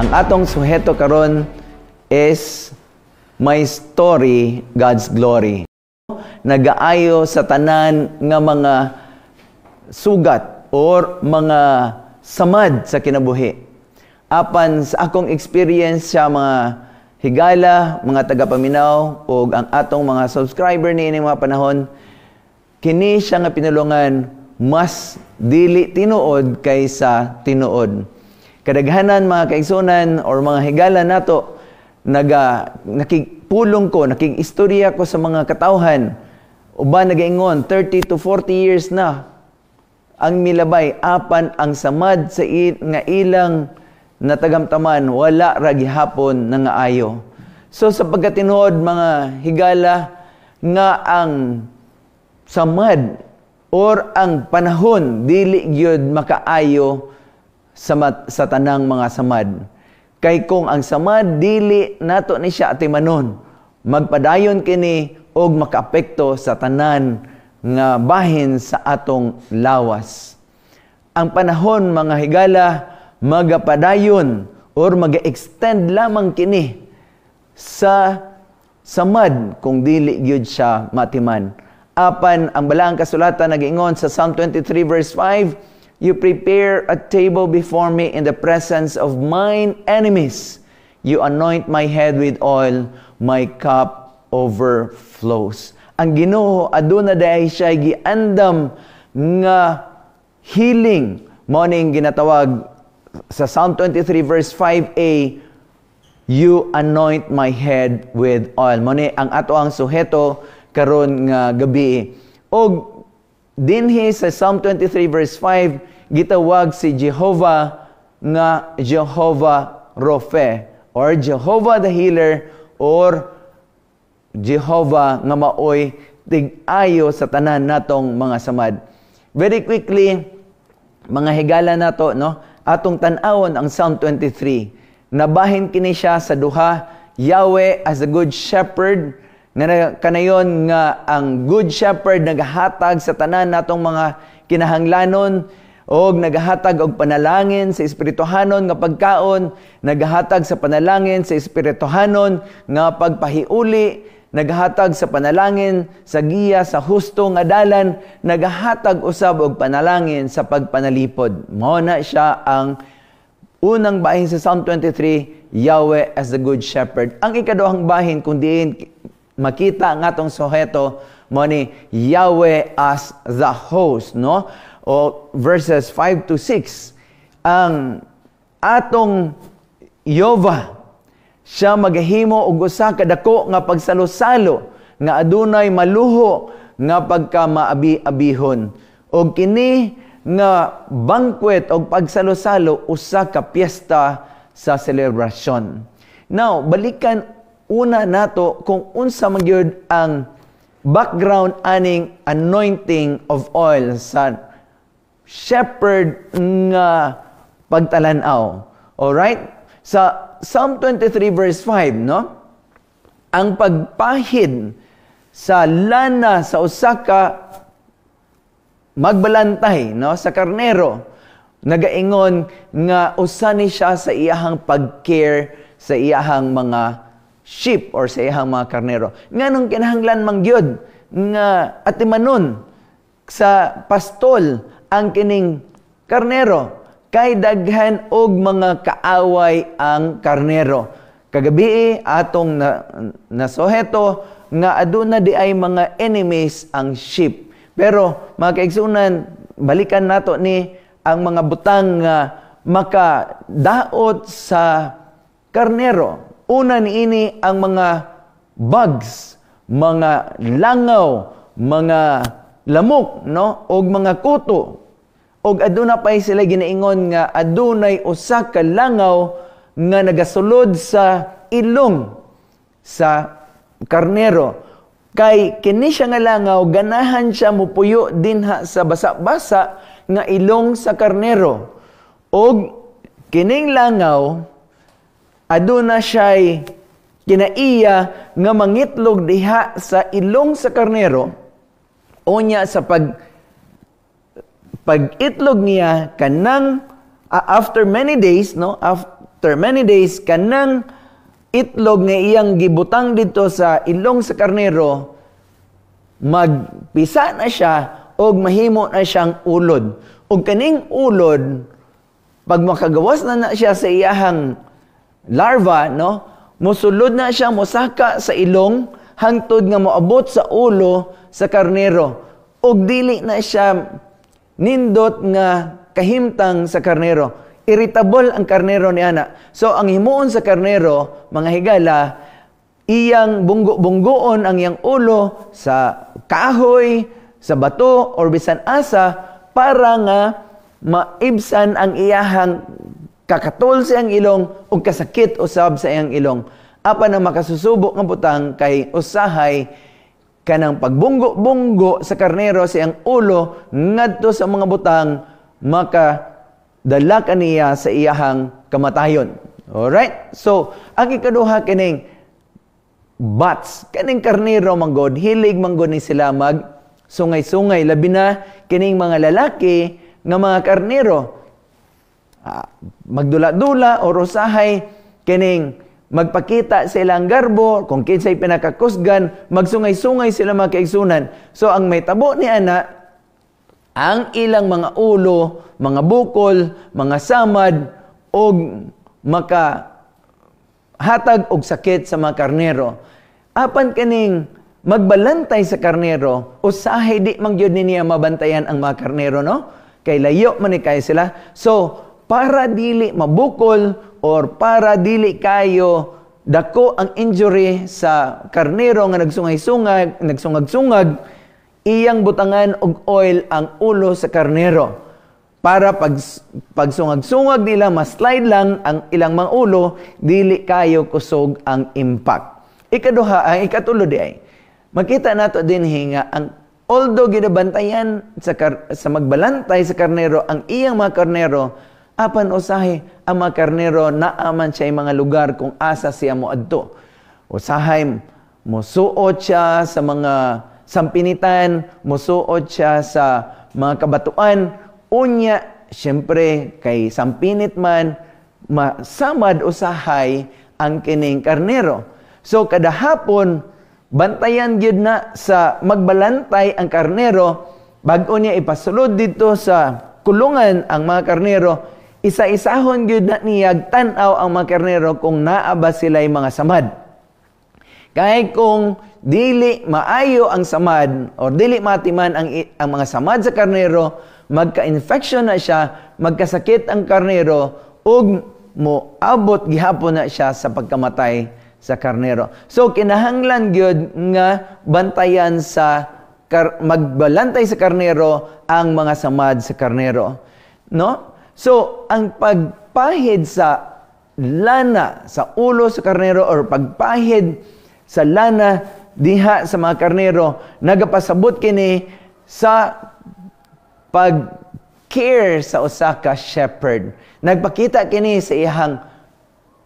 Ang atong suheto karon is My Story, God's Glory. Nagaayo sa tanan nga mga sugat or mga samad sa kinabuhi. Apan sa akong experience sa mga higala, mga tagapaminaw o ang atong mga subscriber ni ining mga panahon, kini siya nga pinulungan mas dili tinuod kaysa tinuod. Kadaghanan mga kaigsunan or mga higala nato nakigpulong ko, nakig-istorya ko sa mga katawhan. Uban nagaingon 30 to 40 years na ang milabay apan ang samad sa nga ilang natagamtaman wala ra gihapon nga ayo. So sa pagkatinuod mga higala nga ang samad or ang panahon dili gyud makaayo sa tanang mga samad. Kay kung ang samad dili nato ni siya atimanon, magpadayon kini og makaapekto sa tanan nga bahin sa atong lawas. Ang panahon mga higala magapadayon or maga-extend lamang kini sa samad kung dili gyud siya matiman. Apan ang balaang kasulatan nag-ingon sa Psalm 23 verse 5, You prepare a table before me in the presence of mine enemies. You anoint my head with oil, my cup overflows. Ang Ginoo aduna daay siya giandam nga healing. Mao ning ginatawag sa Psalm 23 verse 5a, You anoint my head with oil. Mao ni ang ato ang suheto karon nga gabi. Og dinhi sa Psalm 23 verse 5 gitawag si Jehovah nga Jehovah Rophe or Jehovah the healer or Jehovah nga maoy tig-ayo sa tanan natong mga samad. Very quickly mga higala nato no, atong tan-awon ang Psalm 23. Nabahin kini siya sa duha, Yahweh as a good shepherd, nga kanayon nga ang good shepherd nagahatag sa tanan natong mga kinahanglanon og nagahatag og panalangin sa espirituhanon nga pagkaon, nagahatag sa panalangin sa espirituhanon nga pagpahiuli, nagahatag sa panalangin sa giya sa husto nga dalan, nagahatag usab og panalangin sa pagpanalipod. Mao na siya ang unang bahin sa Psalm 23, Yahweh as the good shepherd. Ang ikaduhang bahin kung diin makita ang atong suheto mo ni Yahweh as the host, no? O verses 5 to 6. Ang atong Yehova siya magahimo og usa ka dako nga pagsalusalo nga adunay maluho nga pagkamaabi-abihon. Og kini nga banquet og pagsalusalo usa ka piyesta sa selebrasyon. Now, balikan una nato kung unsa man gyud ang background aning anointing of oil sa shepherd nga pagtalan-aw. Alright? Sa Psalm 23 verse 5, no? Ang pagpahid sa lana sa usa ka magbalantay, no, sa karnero, nagaingon nga usa ni siya sa iyahang pag-care sa iyahang mga sheep or sa iyang mga karnero. Nganong kinahanglan mangyod nga atimanon sa pastol ang kining karnero kay daghan og mga kaaway ang karnero. Kagabi atong nasuheto nga aduna di ay mga enemies ang sheep. Pero mga kaigsunan, balikan nato ni ang mga butang nga makadaot sa karnero. Una niini ang mga bugs, mga langaw, mga lamok, no? Og mga kuto. Og aduna pay sila ginaingon nga adunay usa ka langaw nga nagasulod sa ilong sa karnero. Kay kini siya nga langaw ganahan siya mupuyo dinha sa basa-basa nga ilong sa karnero. Og kining langaw aduna siya'y kinaiya nga mangitlog diha sa ilong sa karnero. Unya sa pag-itlog niya kanang after many days, no, after after many days, kanang itlog nga iyang gibutang dito sa ilong sa karnero, magpisa na siya o mahimo na siyang ulod. O kaning ulod, pag makagawas na siya sa iyahang larva, no, musulod na siya, musaka sa ilong, hangtod nga moabot sa ulo sa karnero. O dili na siya nindot nga kahimtang sa karnero. Irritable ang karnero ni ana. So, ang himuon sa karnero, mga higala, iyang bunggo-bunggoon ang iyang ulo sa kahoy, sa bato, or bisan asa, para nga maibsan ang iyahang kakatol sa iyang ilong o kasakit usab sa iyang ilong. Apa na makasusubok nga butang kay usahay kanang pagbunggo-bunggo sa karnero sa iyang ulo ngadto sa mga butang makadala kaniya sa iyahang kamatayon. Alright? So, ang ikaduha kining bats, kining karnero manggod, hilig manggod ni sila mag sungay-sungay, labi na kining mga lalaki nga mga karnero. Magdula-dula o rosahay kining magpakita sa ilang garbo, kung kinsay pinakakusgan, magsungay-sungay sila mga kaigsunan. So, ang may tabo ni ana, ang ilang mga ulo, mga bukol, mga samad, o makahatag og sakit sa mga karnero. Apan kaning magbalantay sa karnero, usahay di mangyod niya mabantayan ang mga karnero, no? Kay layo man ni kayo sila. So, para dili mabukol or para dili kayo dako ang injury sa karnero nga nagsungag-sungag, iyang butangan og oil ang ulo sa karnero. Para pagsungag-sungag nila, mas-slide lang ang ilang mga ulo, dili kayo kusog ang impact. Ikaduha, ang ikatulo di ay, makita nato din hinga, although ginabantayan sa magbalantay sa karnero, ang iyang mga karnero, apan usahay, ang mga karnero naaman siya mga lugar kung asa siya mo adto. Usahay, musuot siya sa mga sampinitan, musuot siya sa mga kabatuan, unya, syempre, kay sampinit man, masamad usahay ang kining karnero. So, kada hapon, bantayan gyud na sa magbalantay ang karnero, bago niya ipasulod dito sa kulungan ang mga karnero, isa-isahon gyud na niyag tan-aw ang mga karnero kung naaba sila'y mga samad. Kaya kung dili maayo ang samad o dili matiman ang mga samad sa karnero, magka-infection na siya, magkasakit ang karnero, ug moabot gihapon na siya sa pagkamatay sa karnero. So kinahanglan gyud nga bantayan sa magbalantay sa karnero ang mga samad sa karnero. No? So, ang pagpahid sa lana sa ulo sa karnero or pagpahid sa lana diha sa mga karnero, nagapasabot kini sa pag-care sa usa ka shepherd. Nagpakita kini sa iyang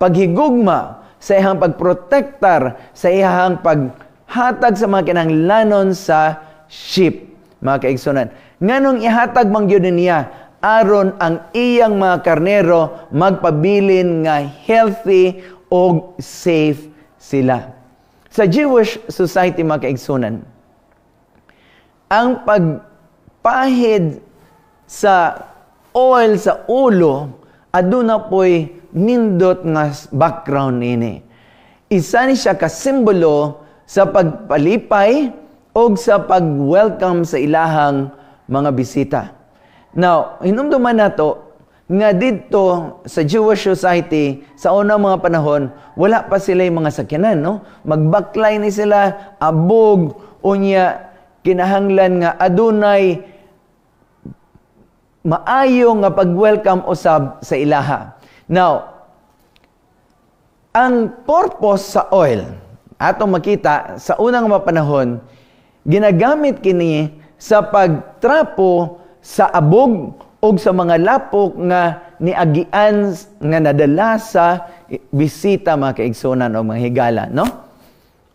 paghigugma, sa iyang pagprotektar, sa iyang paghatag sa mga kinahanglanon sa sheep, mga kaigsunan. Nganong ihatag man gyud niya aron ang iyang mga karnero magpabilin nga healthy o safe sila. Sa Jewish society, mga kaigsunan, ang pagpahid sa oil sa ulo, aduna po'y nindot nga background ini. Isa ni siya kasimbolo sa pagpalipay o sa pag-welcome sa ilahang mga bisita. Now, hinumduman nato nga dito sa Jewish society, sa unang mga panahon, wala pa sila yung mga sakyanan, no? Magbaklay ni sila, abog, unya, kinahanglan nga adunay maayo nga pag-welcome usab sa ilaha. Now, ang purpose sa oil, atong makita sa unang mga panahon, ginagamit kini sa pagtrapo sa abog o sa mga lapok nga niagian nga nadala sa bisita, mga kaigsunan o mga higala, no?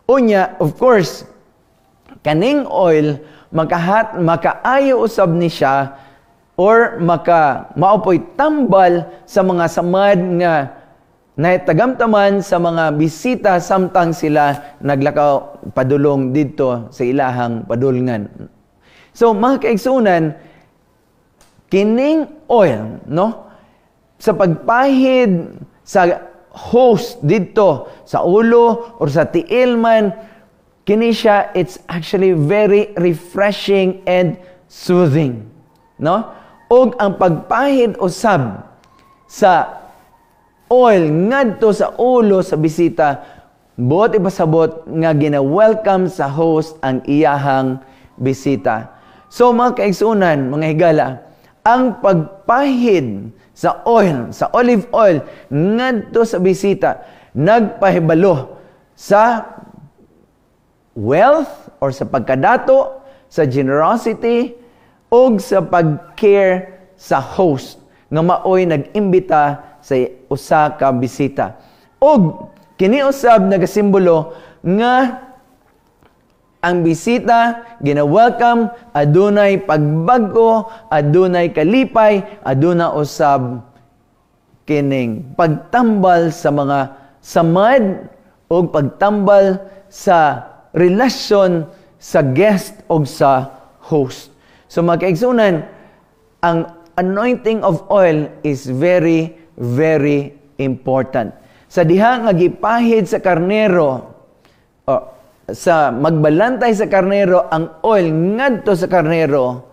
Unya, of course, kaning oil makaayo usab ni siya or maupoy tambal sa mga samad nga na tagamtaman sa mga bisita samtang sila naglakaw padulong dito sa ilahang padulngan. So mga kaigsunan, kining oil, no? Sa pagpahid sa host dito sa ulo or sa tiil man, kini siya, it's actually very refreshing and soothing, no? Og ang pagpahid usab sa oil ngadto sa ulo sa bisita, buot ipasabot nga gina-welcome sa host ang iyahang bisita. So mga kaigsunan, mga higala, ang pagpahid sa oil, sa olive oil ngadto sa bisita, nagpahibalo sa wealth or sa pagkadato, sa generosity, o sa pag-care sa host nga maoy nag-imbita sa usa ka bisita. Og kini usab nagasimbolo nga ang bisita gina-welcome, adunay pagbag-o, adunay kalipay, aduna usab kining pagtambal sa mga samad o pagtambal sa relasyon sa guest o sa host. So mga kaigsunan, ang anointing of oil is very, very important. Sa diha nga gipahid sa karnero, sa magbalantay sa karnero, ang oil ngadto sa karnero,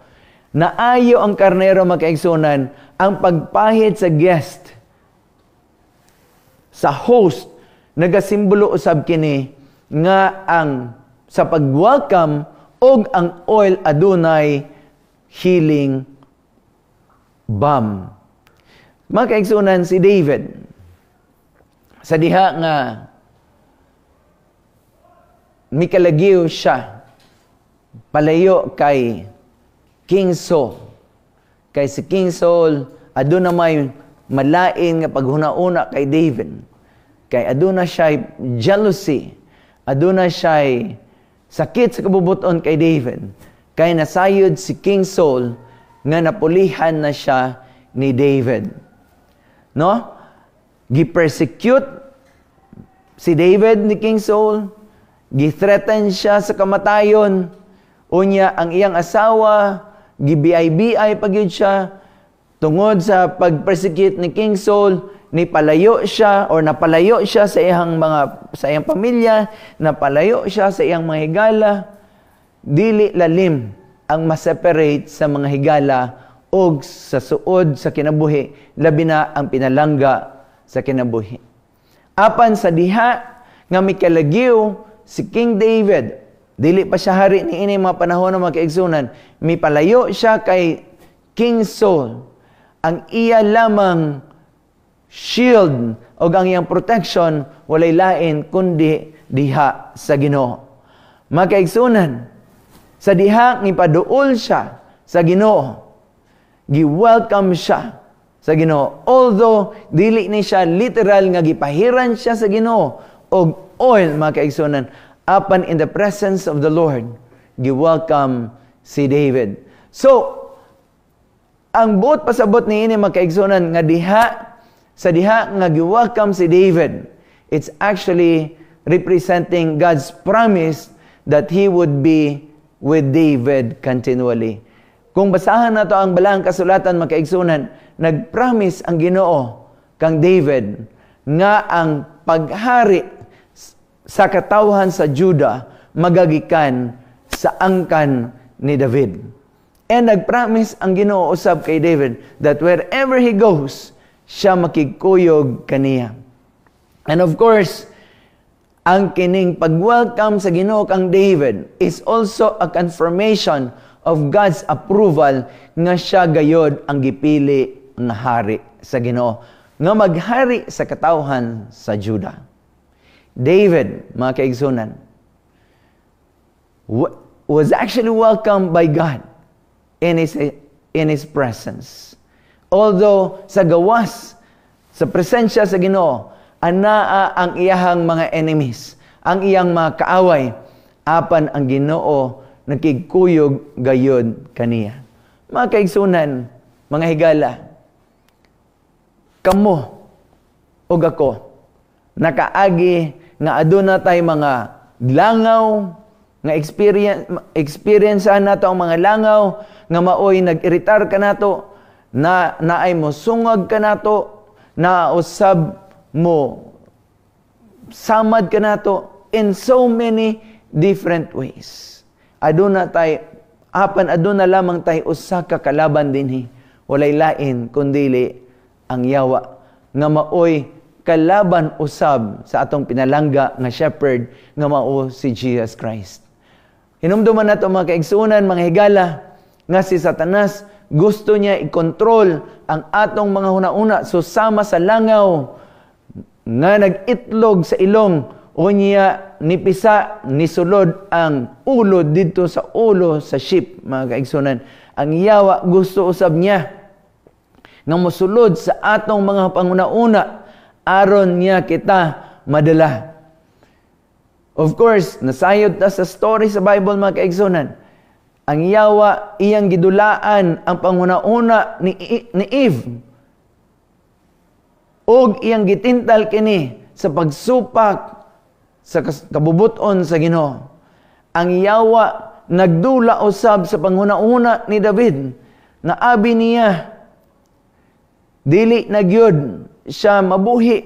naayo ang karnero mga kaigsunan, ang pagpahid sa guest, sa host, nagasimbolo usab kini nga ang sa pag-welcome og ang oil adunay healing balm. Mga kaigsunan, si David, sa diha nga mikalagiw siya palayo kay King Saul. Kay si King Saul, aduna may malain nga paghuna-una kay David. Kay aduna siya jealousy, aduna siya sakit sa kabubuton kay David. Kay nasayod si King Saul nga napulihan na siya ni David. No? Gi-persecute si David ni King Saul, gi-threaten siya sa kamatayon, unya ang iyang asawa, gi-BI-BI pagyud siya, tungod sa pag-persecute ni King Saul, napalayo siya sa iyang pamilya, napalayo siya sa iyang mga higala. Dili lalim ang ma-separate sa mga higala o sa suod sa kinabuhi, labi na ang pinalangga sa kinabuhi. Apan sa diha nga mikalagiw si King David, dili pa siya hari ni ini mga panahon ng mga kaigsunan, mipalayo siya kay King Saul. Ang iya lamang shield o ang iyang protection walay lain kundi diha sa Ginoo. Mga kaigsunan, sa diha ngipaduol siya sa Ginoo, gi-welcome siya sa Ginoo. Although dili ni siya literal nga gipahiran siya sa Ginoo og oil, mga kaigsunan, apan in the presence of the Lord, gi-welcome si David. So, ang buot pasabot ni ini mga kaigsunan nga sa diha nga gi-welcome si David, it's actually representing God's promise that He would be with David continually. Kung basahan nato ang Balang Kasulatan mga kaigsunan, nag-promise ang Ginoo kang David nga ang paghari sa katawhan sa Juda magagikan sa angkan ni David. And nag-promise ang Ginoo usab kay David that wherever he goes, siya makigkuyog kaniya. And of course, ang kining pag-welcome sa Ginoo kang David is also a confirmation of God's approval nga siya gayod ang gipili nga hari sa Ginoo, nga maghari sa katawhan sa Juda. David, mga kaigsunan, was actually welcomed by God in His presence. Although sa gawas, sa presensya sa Ginoo, anaa ang iyahang mga enemies, ang iyang mga kaaway, apan ang Ginoo nakigkuyog gayod kaniya. Mga kaigsunan, mga higala, kamo o ako, nakaagi nga aduna tay mga langaw nga experience nato ang mga langaw nga maoy nag-iritar ka nato, na naay mo sungag ka nato, na usab mo samad ka nato in so many different ways. Aduna lamang tay usa ka kalaban dinhi, walay lain kundili ang yawa nga maoy kalaban usab sa atong pinalangga nga shepherd nga mao si Jesus Christ. Hinumduman nato mga kaigsunan, mga higala, nga si Satanas gusto niya i-control ang atong mga hunahuna susama sa langaw nga nag-itlog sa ilong, o niya nipisa nisulod ang ulo dito sa ulo sa sheep, mga kaigsunan. Ang yawa gusto usab niya nga mosulod sa atong mga panguna-una aron niya kita madala. Of course, nasayod ta sa story sa Bible, mga kaigsunan. Ang yawa iyang gidulaan ang panguna-una ni Eve, og iyang gitintal kini sa pagsupak sa kabubuton sa Ginoo. Ang yawa nagdula usab sa panguna-una ni David, na abi niya dili na gyud siya mabuhi,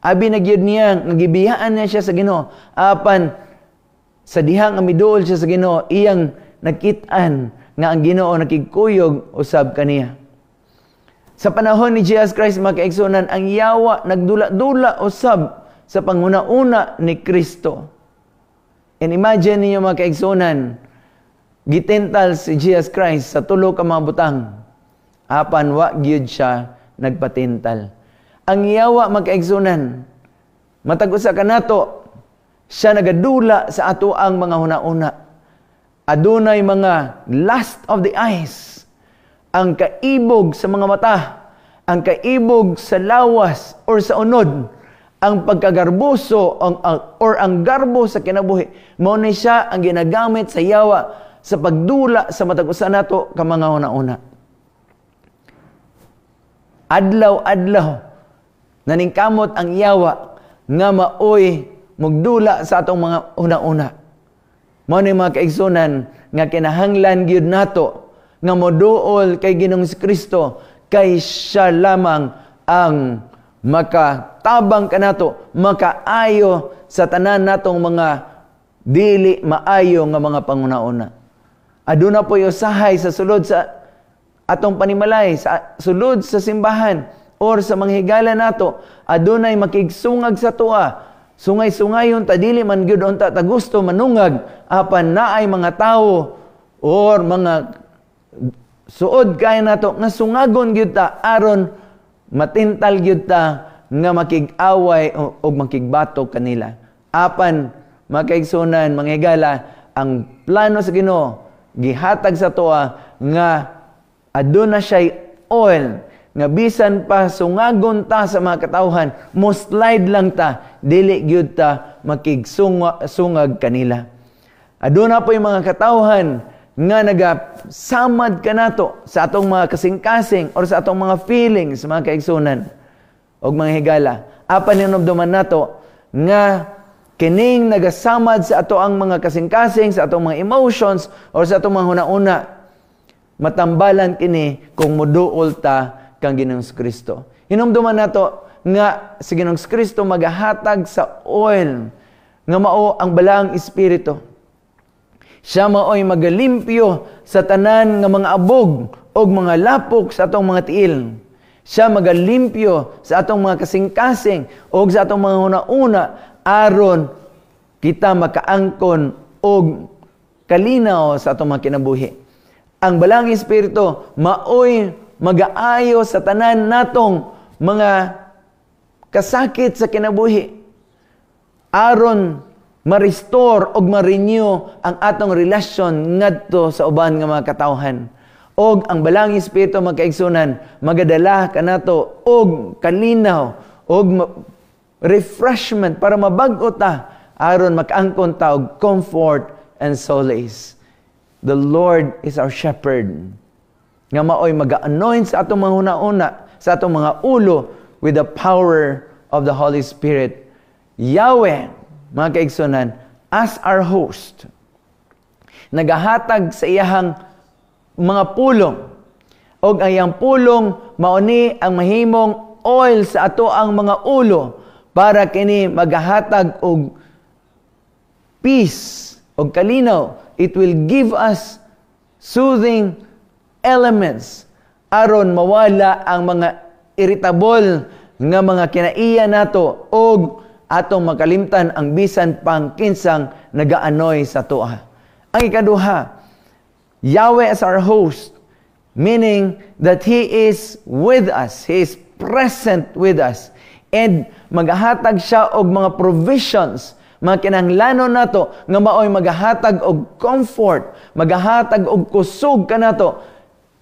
abi na gyud niya nagibiyaan niya siya sa Ginoo, apan sa diha nga miduol siya sa Ginoo, iyang nakit-an nga ang Ginoo nakigkuyog usab kaniya. Sa panahon ni Jesus Christ, mga kaigsunan, ang yawa nagdula-dula usab sa panguna-una ni Kristo. And imagine niyo, mga kaigsunan, gitintal si Jesus Christ sa tulo ka mga butang, apan wa gyud siya nagpatintal. Ang yawa, mga kaigsunan, matag usa kanato, siya nagadula sa ato ang mga hunahuna. Adunay mga lust of the eyes, ang kaibog sa mga mata, ang kaibog sa lawas or sa unod, ang pagkagarbuso or ang garbo sa kinabuhi. Mao ni siya ang ginagamit sa yawa sa pagdula sa matag usa nato ka mga una-una. Adlaw-adlaw naningkamot ang yawa nga maoy mugdula sa atong mga una-una. Mao ni mga kaigsunan nga kinahanglan gyud nato nga moduol kay Ginoong Kristo, kay siya lamang ang makatabang kanato, makaayo sa tanan natong mga dili maayo nga mga panguna-una. Aduna po usahay sa sulod sa atong panimalay, sa sulod sa simbahan or sa mga higala nato, adunay makigsungag sa tuwa. Sungay-sungayon ta dili man gyud unta ta gusto manungag, apan naay mga tawo or mga suod kay nato nga sungagon gyud ta aron matintal gyud ta nga makig-away o makigbatok kanila. Apan mga kaigsunan, mga higala, ang plano sa Ginoo gihatag sa tuwa nga aduna siya oil nga bisan pa sungagon ta sa mga katawhan, mo slide lang ta, dili gyud ta makigsungag kanila. Aduna po yung mga katawhan nga nagasamad ka nato sa atong mga kasing-kasing or sa atong mga feelings, mga kaigsunan o mga higala. Apan hinumduman nato nga kining nagasamad sa ato ang mga kasing-kasing, sa atong mga emotions or sa atong mga huna-una, matambalan kini kung muduol ta kang Ginoong Kristo. Hinumduman nato nga si Ginoong Kristo magahatag sa oil nga mao ang balaang espiritu. Siya maoy magalimpyo sa tanan nga mga abog o mga lapok sa atong mga tiil. Siya magalimpyo sa atong mga kasing-kasing o sa atong mga una-una aron kita makaangkon o kalinaw sa atong mga kinabuhi. Ang balang espiritu maoy mag-aayo sa tanan natong mga kasakit sa kinabuhi aron ma-restore o ma-renew ang atong relasyon ngadto sa uban nga mga katawhan. Og ang balang espiritu, mga kaigsunan, magadala kanato og kalinaw og refreshment para mabag-o ta aron makaangkon ta og comfort and solace. The Lord is our shepherd nga maoy mag-anoint sa atong mga una-una, sa atong mga ulo with the power of the Holy Spirit Yahweh, mga kaigsunan, as our host, nagahatag sa iyahang mga pulong. O ang iyang pulong, mauni ang mahimong oil sa ato ang mga ulo para kini magahatag og peace og kalinaw. It will give us soothing elements aron mawala ang mga irritable nga mga kinaiya nato og atong makalimtan ang bisan pang kinsang nagaanoy sa tuwa. Ang ikaduha, Yahweh as our host, meaning that He is with us. He is present with us. And magahatag siya og mga provisions, mga kinahanglanon nato nga maoy magahatag og comfort, magahatag og kusog kanato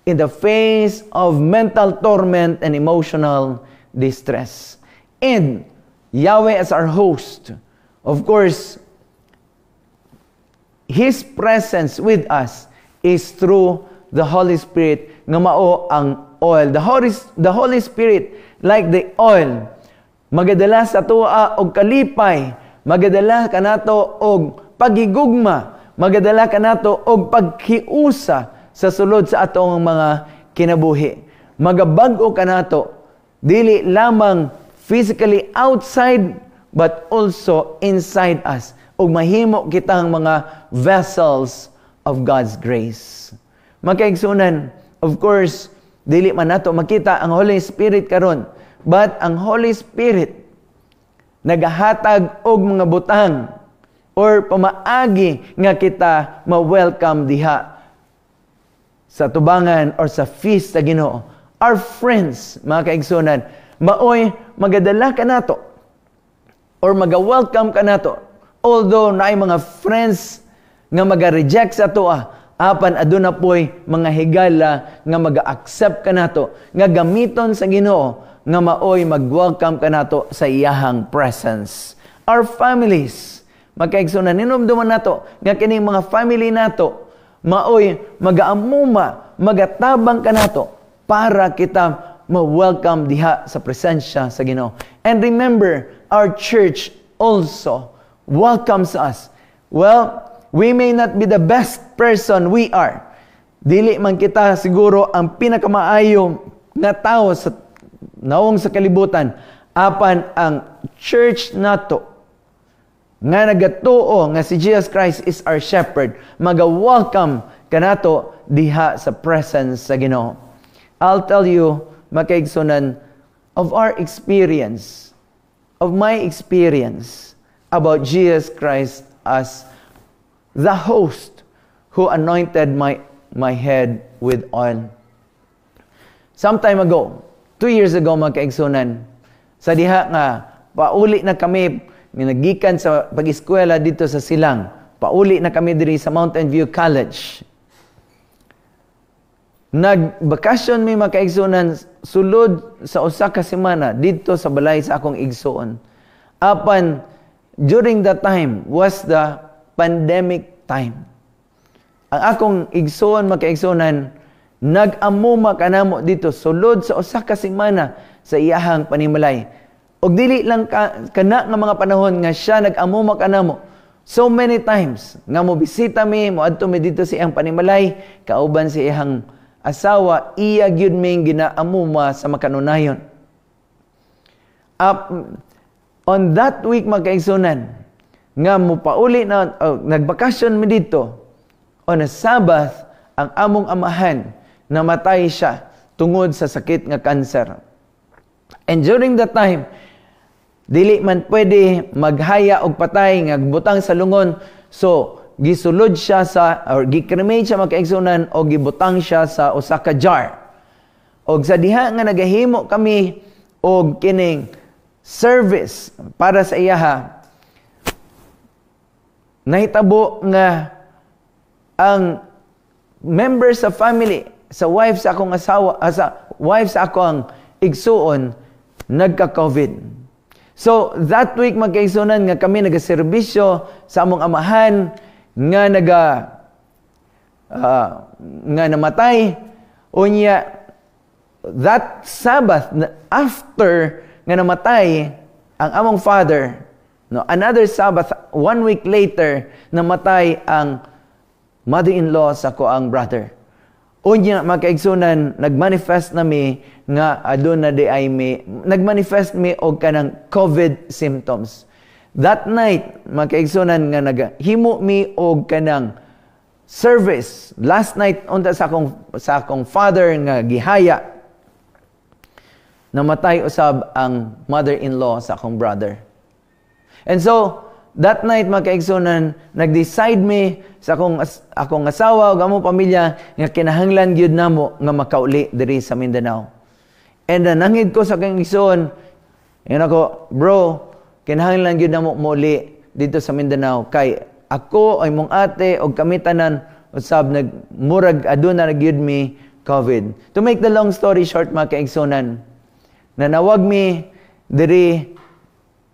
in the face of mental torment and emotional distress. And Yahweh as our host, of course, His presence with us is through the Holy Spirit nga mao ang oil. The Holy Spirit, like the oil, magadala sa tuwa og kalipay, magadala kanato og pagigugma, magadala kanato og paghiusa sa sulod sa atong mga kinabuhi. Magabag-o kanato dili lamang physically outside but also inside us. Ug mahimo kitang mga vessels of God's grace. Makaigsunan, of course, dili man nato makita ang Holy Spirit karon, but ang Holy Spirit nagahatag og mga butang or pamaagi nga kita ma-welcome diha sa tubangan or sa feast sa Ginoo. Our friends, mga kaigsunan, maoy magadala ka nato or maga-welcome ka nato. Although naay mga friends nga maga-reject sa toa, apan aduna poy mga higala nga maga-accept ka nato, nga gamiton sa Ginoo, nga maoy mag-welcome ka nato sa iyahang presence. Our families, magkaigsunan, ninumduman nato, nga kining mga family nato, maoy mag-aamuma, magatabang ka nato, para kita ma-welcome diha sa presensya sa Ginoo. And remember, our church also welcomes us. Well, we may not be the best person we are. Dili man kita siguro ang pinakamaayo nga tao sa naong sa kalibutan. Apan ang church nato nga nagatuo nga si Jesus Christ is our shepherd, maga-welcome kanato diha sa presence sa Ginoo. I'll tell you, makaigsunan, of our experience, of my experience about Jesus Christ as the host who anointed my head with oil. Some time ago, 2 years ago, mga kaigsunan, sa diha nga, pauli na kami, nagikan sa pag-eskwela dito sa Silang, pauli na kami diri sa Mountain View College. Nagbakasyon may mga kaigsunan, sulod sa usa ka semana dito sa balay sa akong igsuon. Apan, during that time was the pandemic time. Ang akong igsuon, mga kaigsunan, nag-amuma kanamo dito sulod sa usa ka semana sa iyahang panimalay. Og dili lang kana nga mga panahon nga siya nag-amuma kanamo. So many times nga mo bisita mi, mo adto mi dito sa iyang panimalay, kauban sa iyang asawa, iya gyud ming ginaamuma sa makanunayon. On that week, mga kaigsunan, nga mo pauli na, nagbakasyon mi dito, on a Sabbath, ang among amahan, namatay siya tungod sa sakit nga cancer. And during that time, dili man pwede maghaya og patay nga butang sa lungon, so gisulod siya or gikremate siya, mga kaigsunan, o gibutang siya sa usa ka jar. Og sa diha nga nagahimo kami og kining service para sa iyaha, nahitabo nga ang members sa family, sa wife sa akong asawa, sa wife sa akong igsuon, nagka-COVID. So, that week, magkaigsunan nga kami nagaserbisyo sa among amahan, nga nga namatay. Unya, that Sabbath, after nga namatay ang among father, No, another Sabbath, 1 week later, namatay ang mother-in-law sa ko ang brother. Unya, makaigsunan, nagmanifest na mi nga adun na di ay mi, nagmanifest mi og kanang COVID symptoms. That night, makaigsunan nga naghimo mi og kanang service. Last night, unta sa akong father nga gihaya, namatay usab ang mother-in-law sa akong brother. And so, that night, makaigsunan, nag-decide mi sa akong asawa o among pamilya nga kinahanglan gyud namo nga makauli diri sa Mindanao. And nanangid ko sa akong igsoon, yun ako, bro, kinahanglan gyud namo muli dito sa Mindanao kay ako ay mong ate o kami tanan usab nagmurag aduna gyud mi COVID. To make the long story short, mga kaigsunan, nanawag mi diri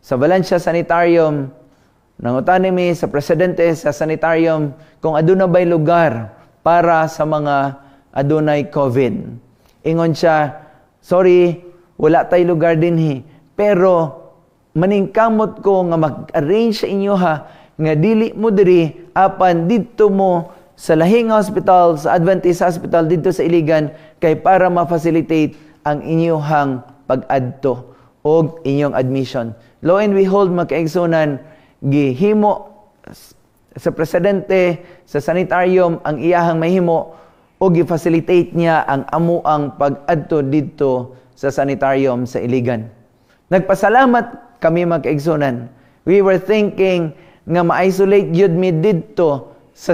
sa Valencia Sanitarium. Nangutani mi sa presidente sa sanitarium kung aduna bay lugar para sa mga adunay COVID. Ingon siya, sorry, wala tay lugar dinhi, pero maningkamot ko nga mag-arrange sa inyo ha, nga dili mo diri apan dito mo sa lahing hospital, sa Adventist Hospital dito sa Iligan, kay para ma-facilitate ang inyong pag-adto o inyong admission. Lo and behold, makaigsunan, gihimo sa presidente sa sanitarium ang iyahang mahimo o gi-facilitate niya ang amuang pag-adto dito sa sanitarium sa Iligan. Nagpasalamat kami magkaigsunan. We were thinking nga ma-isolate yun mi dito sa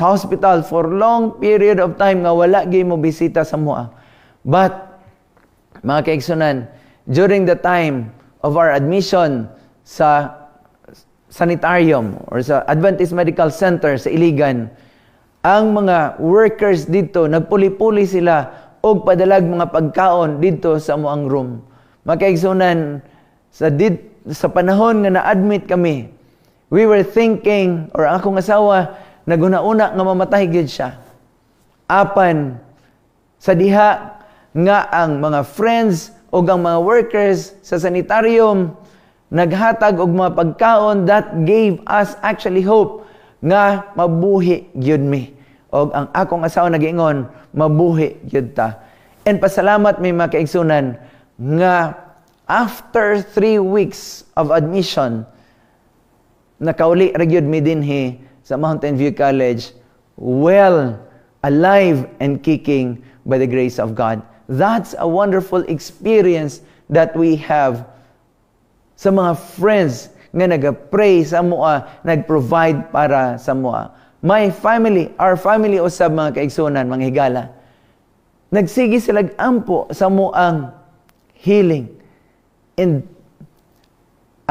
hospital for long period of time nga wala gyud mo bisita sa mua. But mga kaigsunan, during the time of our admission sa sanitarium or sa Adventist Medical Center sa Iligan, ang mga workers dito, nagpuli-puli sila o padalag mga pagkaon dito sa amuang room. Makaigsunan, sa panahon nga na-admit kami, we were thinking, or akong asawa, naguna-una nga mamatay gid siya. Apan, sa diha nga ang mga friends o ang mga workers sa sanitarium, naghatag og mga pagkaon that gave us actually hope nga mabuhi gyud mi. Og ang akong asawa nagingon, mabuhi gyud ta. And pasalamat mi mga kaigsunan nga after 3 weeks of admission, nakauli ra gyud mi dinhi sa Mountain View College, well, alive and kicking by the grace of God. That's a wonderful experience that we have sa mga friends nga nag-pray sa mua, nag-provide para sa mua. My family, our family usab mga kaigsunan, mga higala, nagsigi sila ampo sa muang healing. And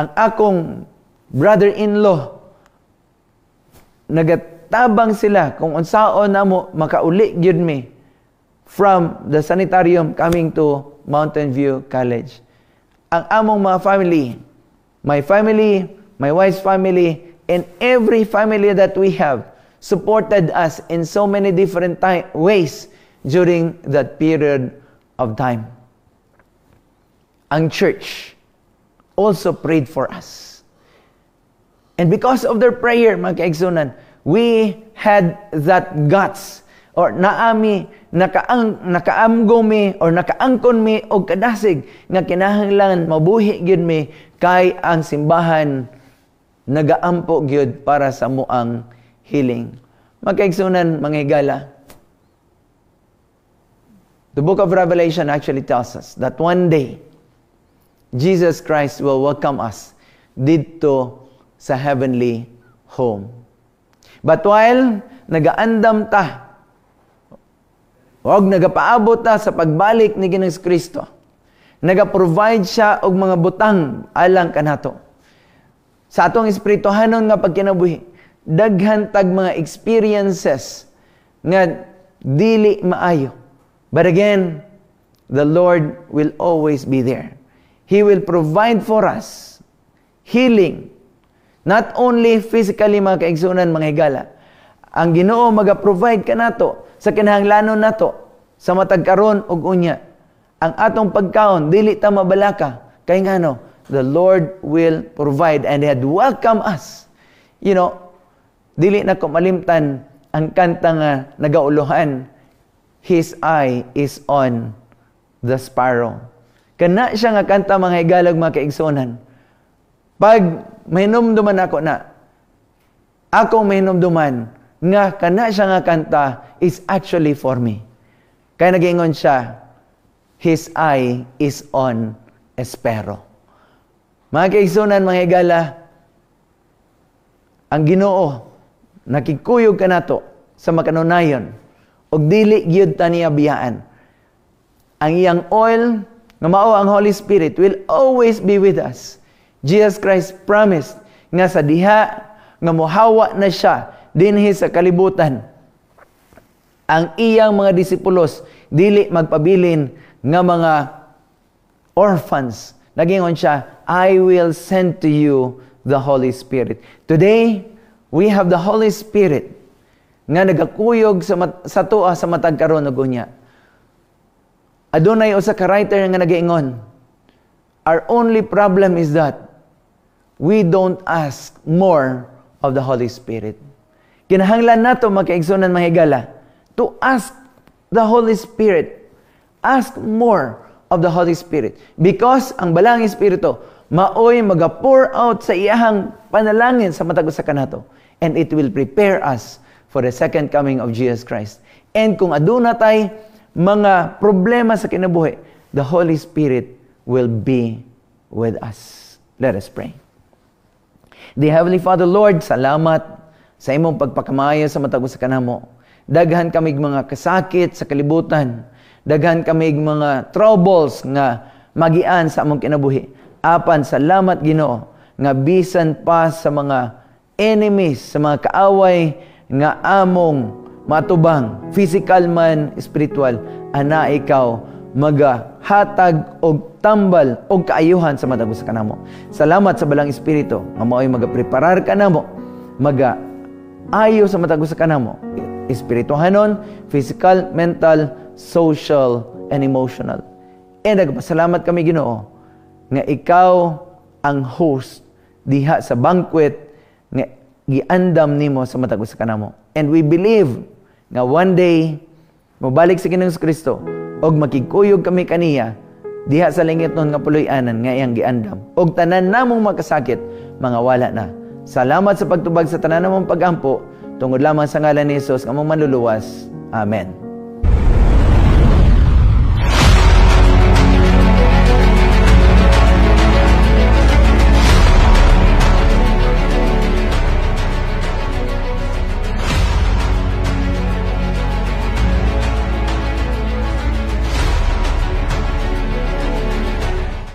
ang akong brother-in-law, nagatabang sila kung unsaon namo makauli gyud mi from the sanitarium coming to Mountain View College. Ang among mga family, my family, my wife's family, and every family that we have supported us in so many different ways during that period of time. Ang church also prayed for us. And because of their prayer, mga kaigsunan, we had that guts or nakaamgo mi or nakaangkon mi og kadasig nga kinahanglan mabuhi gyud mi kay ang simbahan nagaampo gyud para sa muang healing. Magkaigsunan, mga higala, the book of Revelation actually tells us that one day Jesus Christ will welcome us dito sa heavenly home. But while nagaandam ta og nagapaabot ta sa pagbalik ni Ginoong Kristo, nagaprovide siya og mga butang alang kanato. Sa atong espirituhanon nga pagkinabuhi, daghan tag mga experiences nga dili maayo. But again, the Lord will always be there. He will provide for us healing, not only physically mga kaigsunan, mga higala. Ang Ginoo maga-provide kanato sa kinahanglanon nato sa matag karon ug unya. Ang atong pagkaon dili ta mabalaka kay ngano the Lord will provide and had welcomed us. You know, dili na ko malimtan ang kanta nga nagauluhan, His eye is on the sparrow. Kana siya nga kanta mga higalag mga kaigsunan. Pag mahinumduman ako na, akong mahinumduman nga kana siya nga kanta is actually for me. Kaya nag-iingon siya, His eye is on a sparrow. Mga kaigsunan, mga higala, ang Ginoo nakikuyog ka nato sa makanunayon og dili gyud ta niya biyaan. Ang iyang oil nga mao ang Holy Spirit will always be with us. Jesus Christ promised nga sa diha nga mohawa na siya dinhi sa kalibutan, ang iyang mga disipulos dili magpabilin nga mga orphans. Nagingon siya, I will send to you the Holy Spirit. Today, we have the Holy Spirit nga nagakuyog sa tuwa sa matag karon ug unya. Adunay usa ka writer nga nagaingon, our only problem is that we don't ask more of the Holy Spirit. Kinahanglan nato magkaigsunan mahigala to ask the Holy Spirit. Ask more of the Holy Spirit. Because ang balang Espiritu maoy maga-pour out sa iyahang panalangin sa matag usa kanato. And it will prepare us for the second coming of Jesus Christ. And kung aduna tay mga problema sa kinabuhi, the Holy Spirit will be with us. Let us pray. The Heavenly Father, Lord, salamat sa imong pagpakamayo sa matag usa kanamo. Daghan kamig mga kasakit sa kalibutan. Daghan kamig mga troubles nga magian sa among kinabuhi. Apan salamat Ginoo nga bisan pa sa mga enemies, sa mga kaaway nga among matubang, physical man, spiritual, ana ikaw magahatag og tambal og kaayuhan sa matag usa kanamo. Salamat sa balang Espiritu nga mao'y magapreparar kanamo, ayo sa matag usa kanamo, espirituhanon, physical, mental, social, and emotional. And nagpasalamat kami Ginoo nga ikaw ang host diha sa banquet nga giandam nimo sa matag usa kanamo. And we believe nga one day mobalik sa Ginoong Kristo og makigkuyog kami kaniya diha sa langit nun nga puloy-anan nga iyang giandam. Og tanan namong makasakit mga wala na. Salamat sa pagtubag sa tanan namong pagampo tungod lamang sa ngalan ni Jesus nga among manluluwas. Amen.